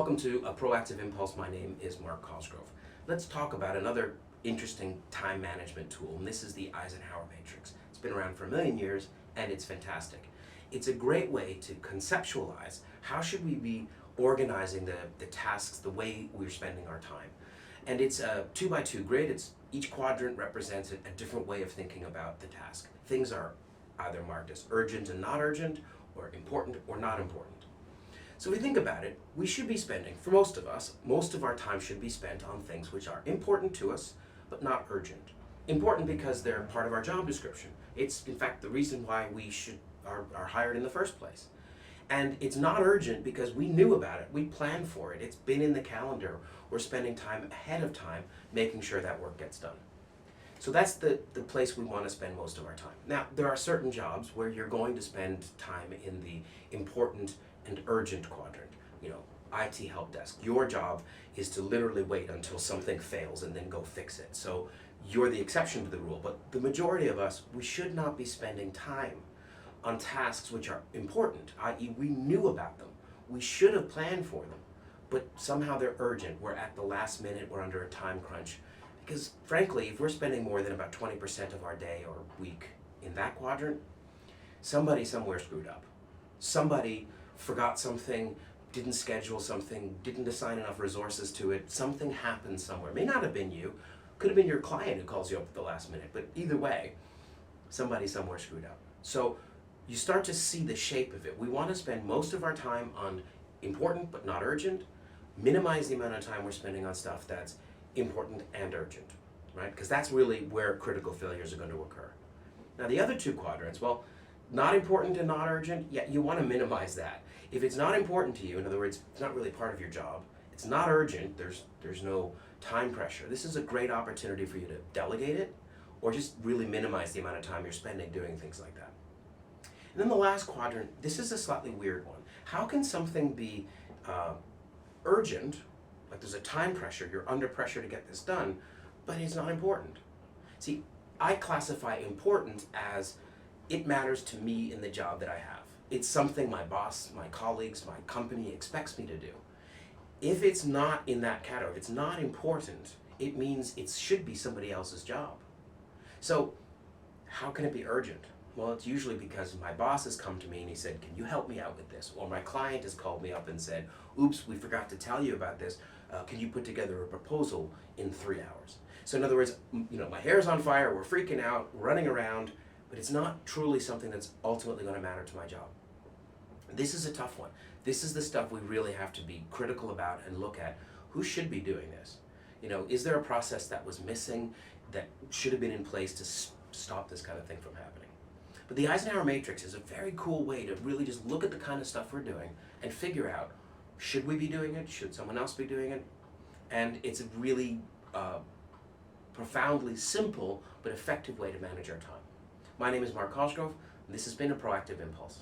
Welcome to a PROAKTIV Impulse. My name is Mark Cosgrove. Let's talk about another interesting time management tool, and this is the Eisenhower Matrix. It's been around for a million years, and it's fantastic. It's a great way to conceptualize how should we be organizing the tasks, the way we're spending our time. And it's a 2x2 grid. Each quadrant represents a different way of thinking about the task. Things are either marked as urgent and not urgent, or important or not important. So if we think about it, we should be spending, for most of us, most of our time should be spent on things which are important to us, but not urgent. Important because they're part of our job description. It's, in fact, the reason why we are hired in the first place. And it's not urgent because we knew about it, we planned for it, it's been in the calendar. We're spending time ahead of time making sure that work gets done. So that's the place we want to spend most of our time. Now, there are certain jobs where you're going to spend time in the important and urgent quadrant. You know, IT help desk. Your job is to literally wait until something fails and then go fix it. So you're the exception to the rule, but the majority of us, we should not be spending time on tasks which are important, i.e. we knew about them. We should have planned for them, but somehow they're urgent. We're at the last minute, we're under a time crunch. Because frankly, if we're spending more than about 20% of our day or week in that quadrant, somebody somewhere screwed up. Somebody forgot something, didn't schedule something, didn't assign enough resources to it, something happened somewhere. It may not have been you, could have been your client who calls you up at the last minute, but either way, somebody somewhere screwed up. So you start to see the shape of it. We want to spend most of our time on important but not urgent, minimize the amount of time we're spending on stuff that's important and urgent, right? Because that's really where critical failures are going to occur. Now the other two quadrants, well, not important and not urgent, yeah, you want to minimize that. If it's not important to you, in other words, it's not really part of your job, it's not urgent, there's no time pressure, this is a great opportunity for you to delegate it or just really minimize the amount of time you're spending doing things like that. And then the last quadrant, this is a slightly weird one. How can something be urgent, like there's a time pressure, you're under pressure to get this done, but it's not important? See, I classify important as it matters to me in the job that I have. It's something my boss, my colleagues, my company expects me to do. If it's not in that category, if it's not important, it means it should be somebody else's job. So how can it be urgent? Well, it's usually because my boss has come to me and he said, can you help me out with this? Or my client has called me up and said, oops, we forgot to tell you about this. Can you put together a proposal in 3 hours? So in other words, you know, my hair's on fire, we're freaking out, running around, but it's not truly something that's ultimately going to matter to my job. This is a tough one. This is the stuff we really have to be critical about and look at. Who should be doing this? You know, is there a process that was missing that should have been in place to stop this kind of thing from happening? But the Eisenhower Matrix is a very cool way to really just look at the kind of stuff we're doing and figure out, should we be doing it? Should someone else be doing it? And it's a really profoundly simple but effective way to manage our time. My name is Mark Cosgrove, and this has been a PROAKTIV Impulse.